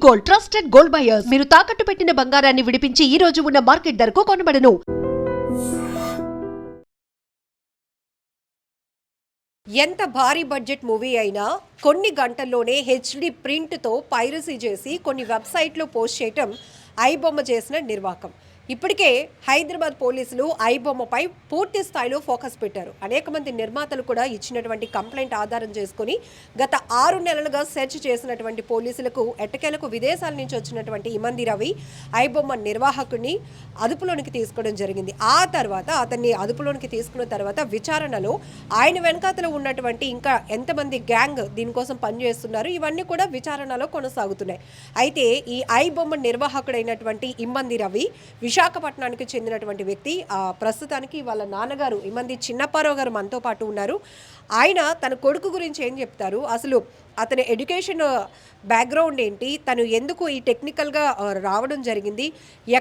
Gold, trusted gold buyers. మీరు తాకట్టు పెట్టిన బంగారాన్ని విడిపించి ఈ రోజు ఉన్న మార్కెట్ ధరకు కొనబడను. ఎంత భారీ బడ్జెట్ మూవీ అయినా కొన్ని గంటల్లోనే హెచ్డి ప్రింట్తో పైరసీ చేసి కొన్ని వెబ్సైట్లో పోస్ట్ చేయటం ఐబొమ్మ చేసిన నిర్వాకం. ఇప్పటికే హైదరాబాద్ పోలీసులు ఐబొమ్మపై పూర్తి స్థాయిలో ఫోకస్ పెట్టారు. అనేక మంది నిర్మాతలు కూడా ఇచ్చినటువంటి కంప్లైంట్ ఆధారం చేసుకుని గత 6 నెలలుగా సెర్చ్ చేసినటువంటి పోలీసులకు ఎట్టకేలకు విదేశాల నుంచి వచ్చినటువంటి ఇమంది రవి ఐబొమ్మ నిర్వాహకుడిని అదుపులోనికి తీసుకోవడం జరిగింది. ఆ తర్వాత అతన్ని అదుపులోనికి తీసుకున్న తర్వాత విచారణలో ఆయన వెనకాతలో ఉన్నటువంటి ఇంకా ఎంతమంది గ్యాంగ్ దీనికోసం పనిచేస్తున్నారు ఇవన్నీ కూడా విచారణలో కొనసాగుతున్నాయి. అయితే ఈ ఐబొమ్మ నిర్వాహకుడైనటువంటి ఇమ్మంది రవి విశాఖపట్నానికి చెందినటువంటి వ్యక్తి. ప్రస్తుతానికి వాళ్ళ నాన్నగారు ఇమంది చిన్నప్పారావు గారు మనతో పాటు ఉన్నారు. ఆయన తన కొడుకు గురించి ఏం చెప్తారు, అసలు అతని ఎడ్యుకేషన్ బ్యాక్గ్రౌండ్ ఏంటి, తను ఎందుకు ఈ టెక్నికల్గా రావడం జరిగింది,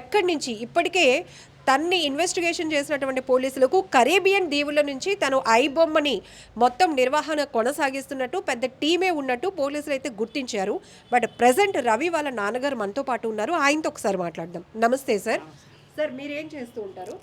ఎక్కడి నుంచి ఇప్పటికే తన్ని ఇన్వెస్టిగేషన్ చేసినటువంటి పోలీసులకు కరేబియన్ దీవుల నుంచి తను ఐబొమ్మని మొత్తం నిర్వహణ కొనసాగిస్తున్నట్టు పెద్ద టీమే ఉన్నట్టు పోలీసులు అయితే గుర్తించారు. బట్ ప్రజెంట్ రవి వాళ్ళ నాన్నగారు మనతో పాటు ఉన్నారు. ఆయనతో ఒకసారి మాట్లాడదాం. నమస్తే సార్. సార్ మీరేం చేస్తూ ఉంటారు?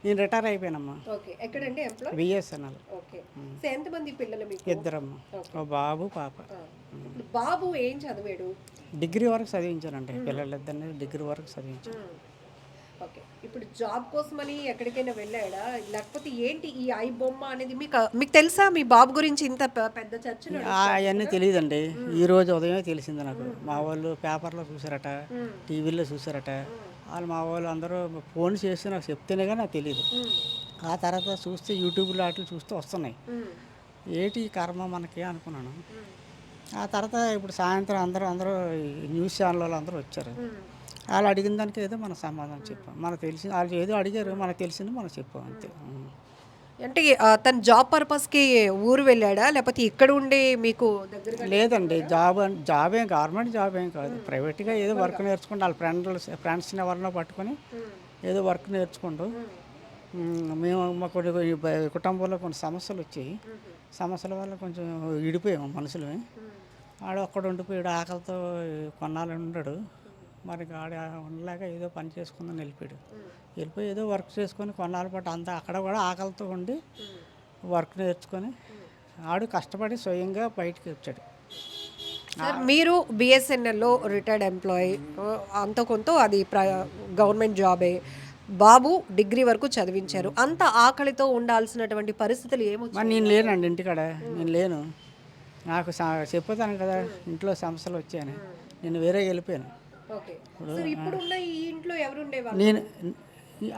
నేను రిటైర్ అయిపోయానమ్మా. ఓకే, ఎక్కడండి ఎంప్లాయ్? బిఎస్ఎన్ఎల్. ఓకే, సో ఎంతమంది పిల్లలు మీకు? ఇద్దరమ్మా, ఓ బాబు పాప. ఇప్పుడు బాబు ఏం చదివాడు? డిగ్రీ వరకు చదివించానండి. పిల్లలిద్దరిని డిగ్రీ వరకు చదివించాను. ఓకే, ఇప్పుడు జాబ్ కోసమని ఎక్కడికైనా వెళ్ళాడా, లేకపోతే ఏంటి ఈ ఐ బొమ్మ అనేది మీకు తెలుసా? మీ బాబు గురించి ఇంత పెద్ద చర్చలు అవన్నీ తెలియదండి. ఈ రోజు ఉదయమే తెలిసింది నాకు. మా వాళ్ళు పేపర్లో చూసారట, టీవీలో చూసారట. వాళ్ళు మా వాళ్ళు అందరూ ఫోన్ చేసి నాకు చెప్తేనే కానీ నాకు తెలియదు. ఆ తర్వాత చూస్తే యూట్యూబ్లో వాటిలో చూస్తే వస్తున్నాయి. ఏంటి కర్మ మనకి అనుకున్నాను. ఆ తర్వాత ఇప్పుడు సాయంత్రం అందరూ న్యూస్ ఛానల్ వాళ్ళు అందరూ వచ్చారు. వాళ్ళు అడిగిన దానికి ఏదో మన సమాధానం చెప్పాం. మనకు తెలిసింది వాళ్ళు ఏదో అడిగారు, మనకు తెలిసింది మనం చెప్పాం అంతే. అంటే తను జాబ్ పర్పస్కి ఊరు వెళ్ళాడా, లేకపోతే ఇక్కడ ఉండే మీకు దగ్గర? లేదండి, జాబ్ ఏం గవర్నమెంట్ జాబ్ ఏం కాదు, ప్రైవేట్గా ఏదో వర్క్ నేర్చుకుంటూ వాళ్ళ ఫ్రెండ్స్ని ఎవరినో పట్టుకొని ఏదో వర్క్ నేర్చుకుంటూ మేము మా కొన్ని కుటుంబంలో కొన్ని సమస్యలు వచ్చాయి. సమస్యల వల్ల కొంచెం విడిపోయాము మనుషులు. ఆడు ఒక్కడ ఉండిపోయాడు, ఆకలితో కొన్నాళ్ళు ఉన్నాడు. మరి ఆడ ఉండలేక ఏదో పని చేసుకుందని వెళ్ళిపోయి ఏదో వర్క్ చేసుకొని కొన్నాళ్ళ పాటు అంతా అక్కడ కూడా ఆకలితో ఉండి వర్క్ నేర్చుకొని ఆడు కష్టపడి స్వయంగా బయటికి వచ్చాడు. సార్ మీరు బిఎస్ఎన్ఎల్లో రిటైర్డ్ ఎంప్లాయీ, అంత కొంత అది గవర్నమెంట్ జాబే. బాబు డిగ్రీ వరకు చదివించారు. అంత ఆకలితో ఉండాల్సినటువంటి పరిస్థితులు ఏమొచ్చాయి? నేను లేనండి ఇంటికాడ, నేను లేను. నాకు చెప్పుతాను కదా ఇంట్లో సమస్యలు వచ్చాయని, నేను వేరే వెళ్ళిపోయాను. నేను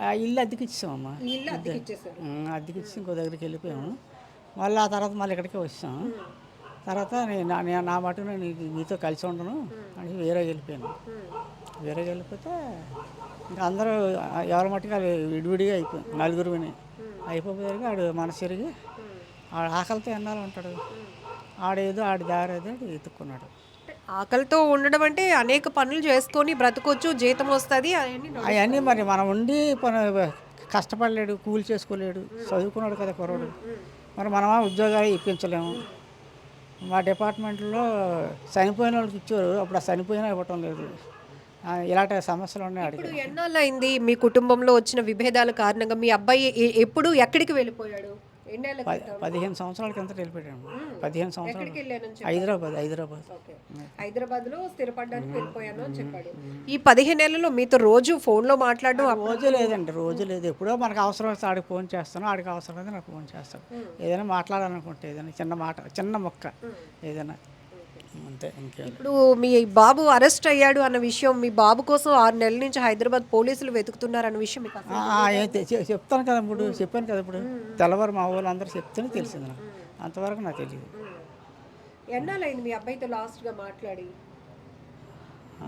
ఆ ఇల్లు అద్దెకి ఇచ్చామమ్మా. అద్దెకిచ్చి ఇంకో దగ్గరికి వెళ్ళిపోయాము. మళ్ళీ ఆ తర్వాత మళ్ళీ ఇక్కడికే వచ్చాము. తర్వాత నేను నా మటు నేను మీతో కలిసి ఉండను అని వేరే వెళ్ళిపోయాను. వేరే వెళ్ళిపోతే ఇంకా అందరూ ఎవరి మట్టుకు విడివిడిగా అయిపోయాం. నలుగురు అయిపోయేసరికి ఆడు మనసు తిరిగి ఆడు ఆకలితో ఎన్నాళ్ళు ఉంటాడు. ఆడేదో ఆడి దారి ఏదో ఎత్తుక్కున్నాడు. ఆకలితో ఉండడం అంటే అనేక పనులు చేసుకొని బ్రతకొచ్చు, జీతం వస్తుంది, అవన్నీ మరి మనం ఉండి కష్టపడలేడు, కూలి చేసుకోలేడు, చదువుకున్నాడు కదా కుర్రాడు. మరి మనమా ఉద్యోగాలు ఇప్పించలేము. మా డిపార్ట్మెంట్లో చనిపోయిన వాళ్ళకి ఇచ్చారు, అప్పుడు ఆ చనిపోయినా ఇవ్వటం లేదు. ఇలాంటి సమస్యలు ఉన్నాయి. అడిగి ఎన్నాళ్ళు అయింది మీ కుటుంబంలో వచ్చిన విభేదాల కారణంగా మీ అబ్బాయి ఎప్పుడు ఎక్కడికి వెళ్ళిపోయాడు? 15 సంవత్సరాల కింద వెళ్ళిపోయాడు. 15 సంవత్సరాలు హైదరాబాద్లో స్థిరపడడానికి వెళ్ళిపోయాను అని చెప్పాడు. ఈ 15 ఏళ్లలో మీతో రోజు ఫోన్లో మాట్లాడడం? రోజు లేదండి, రోజు లేదు. ఎప్పుడో మనకు అవసరం వస్తే ఆడికి ఫోన్ చేస్తాను, ఆడికి అవసరం అయితే నాకు ఫోన్ చేస్తాను. ఏదైనా మాట్లాడాలనుకుంటే ఏదైనా చిన్న మాట, చిన్న మొక్క ఏదైనా అంతే. ఇప్పుడు మీ బాబు అరెస్ట్ అయ్యాడు అన్న విషయం, మీ బాబు కోసం 6 నెలల నుంచి హైదరాబాద్ పోలీసులు వెతుకుతున్నారు అన్న విషయం మీకు చెప్తాను కదా, చెప్పాను కదా ఇప్పుడు తెల్లవారు మా వాళ్ళు అందరూ చెప్తేనే తెలిసింది నాకు. అంతవరకు నాకు తెలియదు. ఎన్నాళ్ళైంది మీ అబ్బాయితో లాస్ట్గా మాట్లాడి?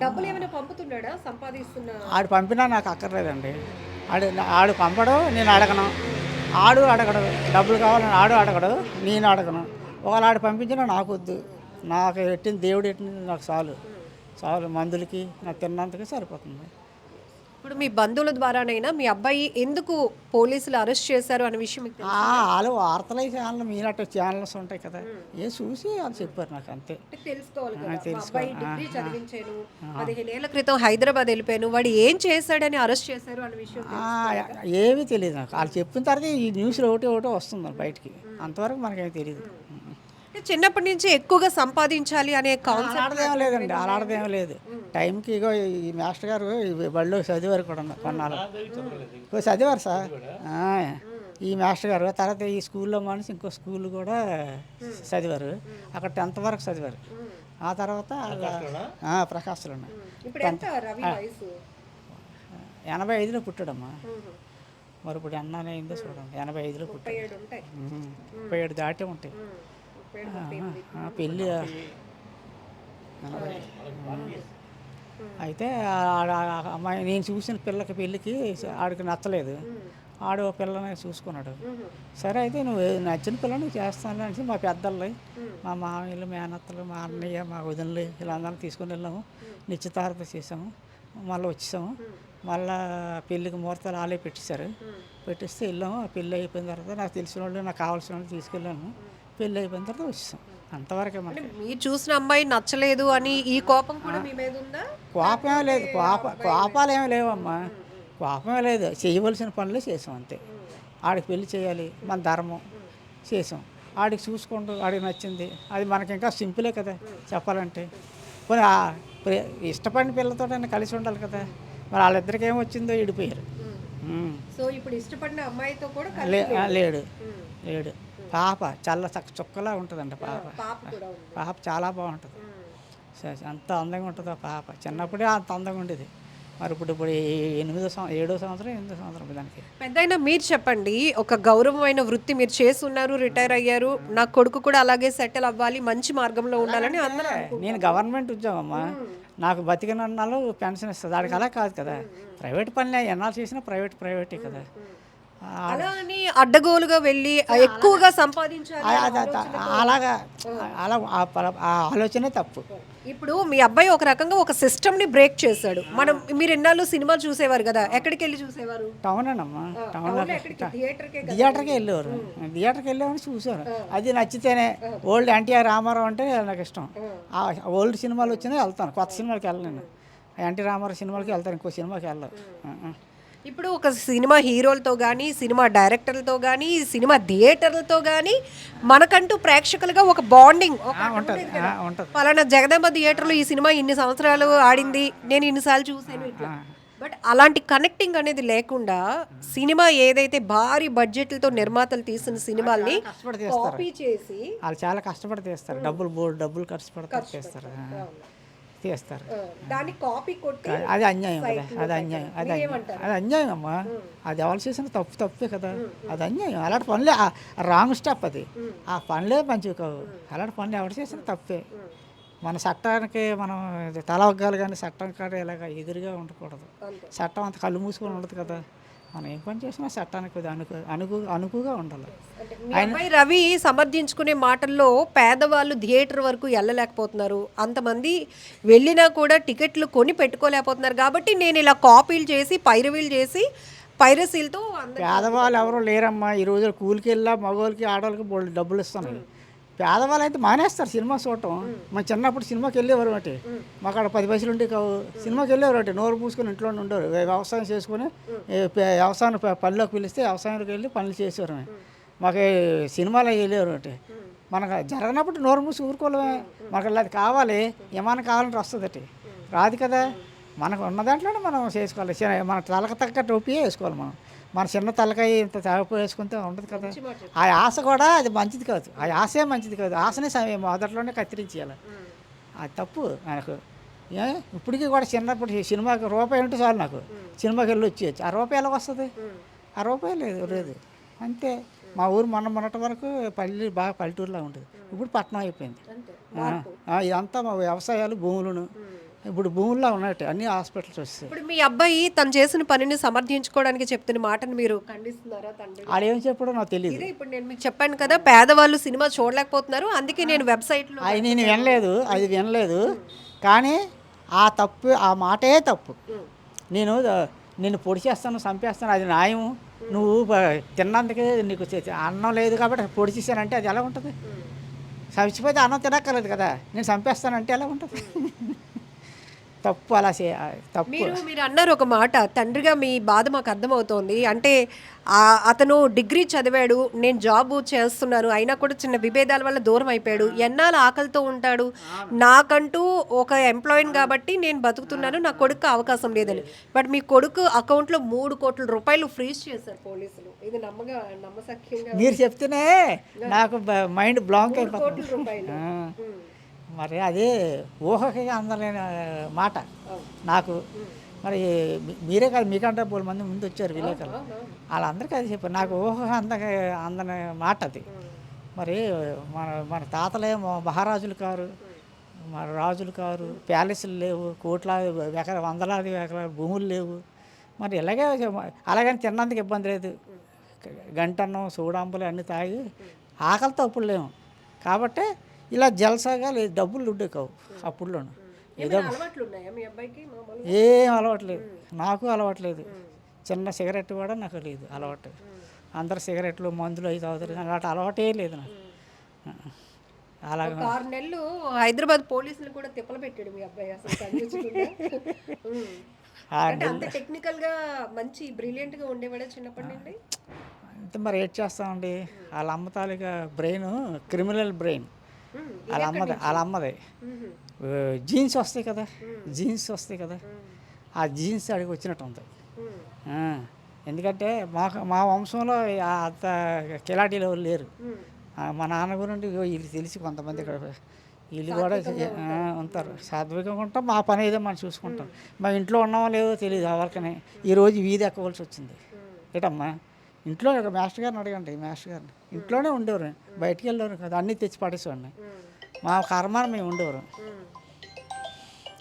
డబ్బులు ఏమైనా పంపుతున్నాడా, సంపాదిస్తున్నా? ఆడు పంపినా నాకు అక్కర్లేదండి. ఆడు పంపడు, నేను అడగను. ఆడు అడగడు, డబ్బులు కావాలని ఆడు అడగడు, నేను అడగను. ఒకవేళ ఆడు పంపించినా నాకు వద్దు. నాకు ఎట్టింది దేవుడు ఎట్టింది నాకు చాలు మందులకి నాకు తిన్నంతకి సరిపోతుంది. ఇప్పుడు మీ బంధువుల ద్వారానైనా మీ అబ్బాయి ఎందుకు పోలీసులు అరెస్ట్ చేశారు అనే విషయం మీకు తెలుసా? వాళ్ళు వార్తలు ఛానల్ మీనట్టు ఛానల్స్ ఉంటాయి కదా, ఏ చూసి వాళ్ళు చెప్పారు నాకు అంతే. అంటే తెలుసుకోవాలి కదా. మా తెలుసుకోవాలి. అబ్బాయి డిగ్రీ చదివించాను, 15 ఏళ్ల క్రితం హైదరాబాద్ వెళ్ళిపోయాను, వాడు ఏం చేశాడని అరెస్ట్ చేశారు అనే విషయం ఏమీ తెలియదు నాకు. వాళ్ళు చెప్పిన తర్వాత ఈ న్యూస్లో ఒకటి వస్తుంది బయటికి, అంతవరకు మనకేమీ తెలియదు. అంటే చిన్నప్పటి నుంచి ఎక్కువగా సంపాదించాలి అనే కాన్సెప్ట్ అలాడదేం లేదండి, అలాడదేం లేదు. టైంకి ఇగో ఈ మాస్టర్ గారు ఈ బడిలో చదివారు కూడా కొన్నాళ్ళు చదివారు సార్. ఈ మాస్టర్ గారు తర్వాత ఈ స్కూల్లో మనిషి ఇంకో స్కూల్ కూడా చదివారు, అక్కడ 10th వరకు చదివారు. ఆ తర్వాత ప్రకాశ్లో ఇప్పుడు ఎంత రవి వయసు? 85లో పుట్టాడమ్మా. మరి ఇప్పుడు ఎన్నానే అయిందో చూడండి, 85లో పుట్టాడు. 37 ఉంటాయి. 37 దాటే ఉంటాయి. పెళ్ళి అయితే అమ్మాయి నేను చూసిన పిల్లకి పెళ్ళికి ఆడికి నచ్చలేదు, ఆడు పిల్లని చూసుకున్నాడు. సరే అయితే నువ్వు నచ్చిన పిల్లని చేస్తాను అనేసి మా పెద్దలు, మా మామయ్యలు, మేనత్తలు, మా అన్నయ్య, మా వదినలు వీళ్ళందరం తీసుకుని వెళ్ళాము. నిశ్చితార్థం చేసాము, మళ్ళీ వచ్చేసాము. మళ్ళీ పెళ్ళికి ముహూర్తాలు వాళ్ళే పెట్టేశారు. పెట్టిస్తే వెళ్ళాము. ఆ పెళ్ళి అయిపోయిన తర్వాత నాకు తెలిసిన వాళ్ళు, నాకు కావాల్సిన వాళ్ళు తీసుకెళ్ళాను. పెళ్ళి అయిపోయిన తర్వాత వచ్చేసాం. అంతవరకే మనకి. మీరు చూసిన అమ్మాయి నచ్చలేదు అని ఈ కోపం కూడా మీ మీద ఉందా? కోపమే లేదు, కోపాలు ఏమీ లేవమ్మా, కోపమే లేదు. చేయవలసిన పనులే చేసాం అంతే. ఆడికి పెళ్లి చేయాలి, మన ధర్మం చేసాం. ఆడికి చూసుకుంటూ ఆడికి నచ్చింది, అది మనకి ఇంకా సింపులే కదా చెప్పాలంటే. పోనీ ఇష్టపడిన పిల్లతో కలిసి ఉండాలి కదా. మరి వాళ్ళిద్దరికి ఏమొచ్చిందో విడిపోయారు. సో ఇప్పుడు ఇష్టపడిన అమ్మాయితో కూడా లేడు లేడు. పాప చల్ల చుక్కలా ఉంటుందండి పాప. పాప చాలా బాగుంటుంది, అంత అందంగా ఉంటుంది ఆ పాప. చిన్నప్పుడే అంత అందంగా ఉండేది. మరి ఇప్పుడు 7వ సంవత్సరం 8వ సంవత్సరం దానికి. పెద్దయినా మీరు చెప్పండి, ఒక గౌరవమైన వృత్తి మీరు చేస్తున్నారు, రిటైర్ అయ్యారు, నా కొడుకు కూడా అలాగే సెటిల్ అవ్వాలి, మంచి మార్గంలో ఉండాలని అందరూ నేను గవర్నమెంట్ ఉద్యోగం అమ్మా, నాకు బతికినన్నాళ్ళు పెన్షన్ ఇస్తుంది. దానికి అలా కాదు కదా, ప్రైవేట్ పనులే ఎన్నాళ్ళు చేసినా ప్రైవేటే కదా. అలా అని అడ్డగోలుగా వెళ్ళి ఎక్కువగా సంపాదించాలి అలాగా అలా ఆ ఆలోచనే తప్పు. ఇప్పుడు మీ అబ్బాయి ఒక రకంగా ఒక సిస్టమ్ ని బ్రేక్ చేశాడు. మీరు ఎన్నాళ్ళు సినిమా చూసేవారు కదా, ఎక్కడికి వెళ్ళి చూసేవారు? టౌనేనమ్మా, థియేటర్కి వెళ్ళేవారు. థియేటర్కి వెళ్ళేవారు, చూసారు. అది నచ్చితేనే. ఓల్డ్ ఎన్టీఆర్ రామారావు అంటే నాకు ఇష్టం. ఆ ఓల్డ్ సినిమాలు వచ్చినా వెళ్తాను, కొత్త సినిమాలకి వెళ్ళను. ఎన్టీ రామారావు సినిమాలకి వెళ్తాను, ఇంకో సినిమాకి వెళ్ళను. ఇప్పుడు ఒక సినిమా హీరోలతో కానీ, సినిమా డైరెక్టర్లతో కానీ, సినిమా థియేటర్లతో కానీ మనకంటూ ప్రేక్షకులుగా ఒక బాండింగ్ ఉంటుంది. పలానా జగదాంబ థియేటర్లో ఈ సినిమా ఇన్ని సంవత్సరాలు ఆడింది, నేను ఇన్నిసార్లు చూసాను ఇట్లా. బట్ అలాంటి కనెక్టింగ్ అనేది లేకుండా సినిమా ఏదైతే భారీ బడ్జెట్లతో నిర్మాతలు తీసిన సినిమాల్ని కాపీ చేసి వాళ్ళు చాలా కష్టపడి తీస్తారు, డబ్బులు ఖర్చు పెడతారు, తీస్తారు. దాన్ని కాపీ కొట్టి అది అన్యాయం కదా, అది అన్యాయం అమ్మా. అది ఎవరు చేసిన తప్పే కదా, అది అన్యాయం. అలాంటి పనులే రాంగ్ స్టెప్ అది. ఆ పనులే మంచివి కావు. అలాంటి పనులు ఎవరు చేసిన తప్పే. మన చట్టానికి మనం తల ఒగ్గాలి కానీ చట్టం కాడ ఇలాగ ఎదురుగా ఉండకూడదు. చట్టం అంత కళ్ళు మూసుకొని ఉండదు కదా. మనం ఏం పని చేసినా చట్టానికి అనుకుగా ఉండాలి. అబ్బాయి రవి సమర్థించుకునే మాటల్లో పేదవాళ్ళు థియేటర్ వరకు వెళ్ళలేకపోతున్నారు, అంతమంది వెళ్ళినా కూడా టికెట్లు కొని పెట్టుకోలేకపోతున్నారు, కాబట్టి నేను ఇలా కాపీలు చేసి పైరసీలతో. పేదవాళ్ళు ఎవరు లేరమ్మా ఈ రోజు. కూలికి వెళ్ళా మగవాళ్ళకి ఆడవాళ్ళకి డబ్బులు ఇస్తున్నాయి. పేదవాళ్ళు అయితే మానేస్తారు సినిమా చూడటం. మా చిన్నప్పుడు సినిమాకి వెళ్ళేవారు అంటే మాకు అక్కడ 10 పైసలు ఉంటే కావు. సినిమాకి వెళ్ళేవారు అంటే నోరు పూసుకొని ఇంట్లోనే ఉండేవారు. వ్యవసాయం చేసుకుని వ్యవసాయం పనిలోకి పిలిస్తే వ్యవసాయంలోకి వెళ్ళి పనులు చేసేవారు. మాకు సినిమాలో వెళ్ళేవారు అంటే మనకు జరగనప్పుడు నోరు మూసి ఊరుకోలేమే. మనకు అది కావాలి, ఏమైనా కావాలంటే వస్తుంది రాదు కదా. మనకు ఉన్న దాంట్లోనే మనం చేసుకోవాలి. మన తలకు తగ్గ టోపీయే వేసుకోవాలి. మన చిన్న తలకాయ ఇంత తలపు వేసుకుంటే ఉండదు కదా. ఆ ఆశ కూడా అది మంచిది కాదు, ఆ ఆశే మంచిది కాదు. ఆశనే మొదట్లోనే కత్తిరించేయాలి. అది తప్పు నాకు. ఇప్పటికీ కూడా చిన్నప్పుడు సినిమాకి రూపాయి ఉంటే చాలు, నాకు సినిమాకి వెళ్ళి వచ్చేయచ్చు. ఆ రూపాయి ఎలా వస్తుంది? ఆ రూపాయి లేదు అంతే. మా ఊరు మొన్నటి వరకు బాగా పల్లెటూరులా ఉండేది, ఇప్పుడు పట్టణం అయిపోయింది. ఇదంతా మా వ్యవసాయాలు, భూములను ఇప్పుడు భూముల్లో ఉన్నట్టు అన్ని హాస్పిటల్స్ వస్తాయి. ఇప్పుడు మీ అబ్బాయి తను చేసిన పనిని సమర్థించుకోవడానికి చెప్తున్న మాటను మీరు ఖండిస్తున్నారా? తండ్రి అది ఏం చెప్పడో నాకు తెలియదు. ఇప్పుడు నేను మీకు చెప్పాను కదా, పేదవాళ్ళు సినిమా చూడలేకపోతున్నారు, అందుకే నేను వెబ్సైట్లో అది నేను వినలేదు. కానీ ఆ మాటే తప్పు. నిన్ను పొడి చేస్తాను చంపేస్తాను అది న్యాయం, నువ్వు తిన్నందుకే నీకు అన్నం లేదు కాబట్టి పొడి చేశానంటే అది ఎలా ఉంటుంది? చచ్చిపోతే అన్నం తినక్కర్లేదు కదా, నేను చంపేస్తానంటే ఎలా ఉంటుంది? తప్పు అలా తప్పు. మీరు అన్నారు ఒక మాట, తండ్రిగా మీ బాధ మాకు అర్థమవుతోంది. అంటే అతను డిగ్రీ చదివాడు, నేను జాబ్ చేస్తున్నాను, అయినా కూడా చిన్న విభేదాల వల్ల దూరం అయిపోయాడు, ఎన్నాళ్ళు ఆకలితో ఉంటాడు, నాకంటూ ఒక ఎంప్లాయీని కాబట్టి నేను బతుకుతున్నాను, నా కొడుకు అవకాశం లేదని. బట్ మీ కొడుకు అకౌంట్లో 3 కోట్ల రూపాయలు ఫ్రీజ్ చేశారు పోలీసులు. ఇది నమ్మసఖ్యంగా మీరు చెప్తేనే నాకు మైండ్ బ్లాంక్ అయిపోతుంది. 3 కోట్ల రూపాయలు. మరి అదే ఊహకి అందలేని మాట నాకు. మరి మీరే కాదు, మీకంటే 3 మంది ముందు వచ్చారు విలేకరులు, వాళ్ళందరికీ అది చెప్పారు. నాకు ఊహ అందని మాట అది. మరి మన తాతలే మహారాజులు కారు, మన రాజులు కారు, ప్యాలెస్లు లేవు, కోట్లాది వందలాది ఎకరాల భూములు లేవు. మరి అలాగని తిన్నందుకు ఇబ్బంది లేదు. గంటన్నం సూడాంబులు అన్నీ తాగి ఆకలితో అప్పుడు లేవు కాబట్టి ఇలా జలసాగా లేదు, డబ్బులు ఉండేవి కావు అప్పుడులోను. ఏదో ఏం అలవాట్లేదు, నాకు అలవాట్లేదు. చిన్న సిగరెట్ కూడా నాకు లేదు అలవాటు. అందరు సిగరెట్లు మందులు అవి తాగుతారు, అలాంటి అలవాటే లేదు నాకు. అలాగే 6 నెలలు హైదరాబాద్ పోలీసులు కూడా తిప్పలు పెట్టాడు మీ అబ్బాయి. అంత టెక్నికల్ గా మంచి బ్రిలియంట్ గా ఉండేవాడే చిన్నప్పటి నుండి. అంతే మరి ఏం చేస్తామండి, వాళ్ళ అమ్మ తాలూకా బ్రెయిన్ క్రిమినల్ బ్రెయిన్. వాళ్ళ అమ్మది జీన్స్ వస్తాయి కదా, ఆ జీన్స్ అడిగి వచ్చినట్టు ఉంది. ఎందుకంటే మా వంశంలో అంత కిలాటీలు ఎవరు లేరు. మా నాన్న గురించి వీళ్ళు తెలిసి కొంతమంది ఇక్కడ వీళ్ళు కూడా ఉంటారు. సాత్వికంగా ఉంటాం, మా పని ఏదో మనం చూసుకుంటాం. మా ఇంట్లో ఉన్నామో లేదో తెలియదు ఎవరికనే. ఈరోజు వీధి ఎక్కవలసి వచ్చింది. ఏటమ్మా ఇంట్లో మాస్టర్ గారిని అడగండి, మాస్టర్ గారిని ఇంట్లోనే ఉండేవారు, బయటికి వెళ్ళేవారు కదా, అన్నీ తెచ్చి పడేసేవాడిని. మా కర్మాన మేము ఉండేవారు.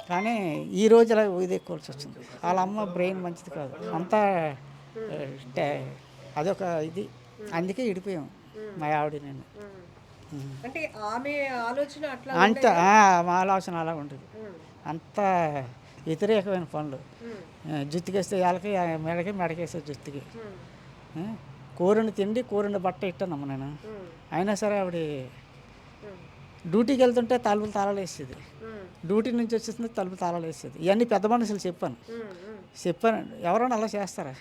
కానీ ఈరోజు ఇలా ఇది ఎక్కువలసి వచ్చింది. వాళ్ళ అమ్మ బ్రెయిన్ మంచిది కాదు, అంతా అదొక ఇది. అందుకే విడిపోయాం మా ఆవిడ నేను. అంటే ఆమె ఆలోచన అట్లా అంత మా ఆలోచన అలా ఉంటుంది. అంత వ్యతిరేకమైన పనులు. జుత్తుకేస్తే వాళ్ళకి మెడకేస్తే జుత్తుకి. కూరని తిండి కూరని బట్ట ఇట్టానమ్మ నేను. అయినా సరే ఆవిడ డ్యూటీకి వెళ్తుంటే తలుపులు తాళాలు వేసేది, డ్యూటీ నుంచి వచ్చేసింది తలుపులు తాళాలు వేసేది. ఇవన్నీ పెద్ద మనుషులు చెప్పాను. ఎవరైనా అలా చేస్తారా?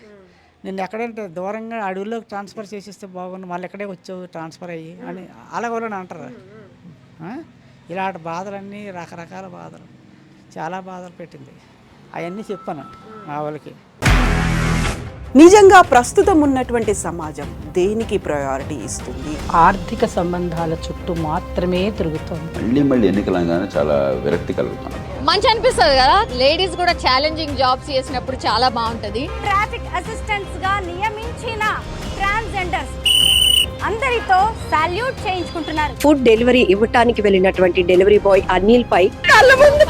నేను ఎక్కడంటే దూరంగా అడవుల్లోకి ట్రాన్స్ఫర్ చేసేస్తే బాగుండు, మళ్ళీ ఎక్కడే వచ్చావు ట్రాన్స్ఫర్ అయ్యి అని అలా కూడా అంటారు. ఇలాంటి బాధలన్నీ రకరకాల బాధలు, చాలా బాధలు పెట్టింది. అవన్నీ చెప్పాను మా వాళ్ళకి. నిజంగా ప్రస్తుతం ఉన్నటువంటి సమాజం దేనికి ప్రయారిటీ ఇస్తుంది? ఆర్థిక సంబంధాల చుట్టూ మాత్రమే తిరుగుతుంది. మళ్ళీ ఎన్నికలంగానే చాలా విరక్తి కలుగుతున్నాం. మంచి అనిపిస్తుంది కదా, లేడీస్ కూడా ఛాలెంజింగ్ జాబ్స్ చేసినప్పుడు చాలా బాగుంటది. ట్రాఫిక్ అసిస్టెంట్స్ గా నియమించిన ట్రాన్స్జెండర్స్ అందరితో సాల్యూట్ చేయించుకుంటున్నారు. ఫుడ్ డెలివరీ ఇవ్వటానికి వెళ్ళినటువంటి డెలివరీ బాయ్ అనిల్ పై కళ్ళ ముందు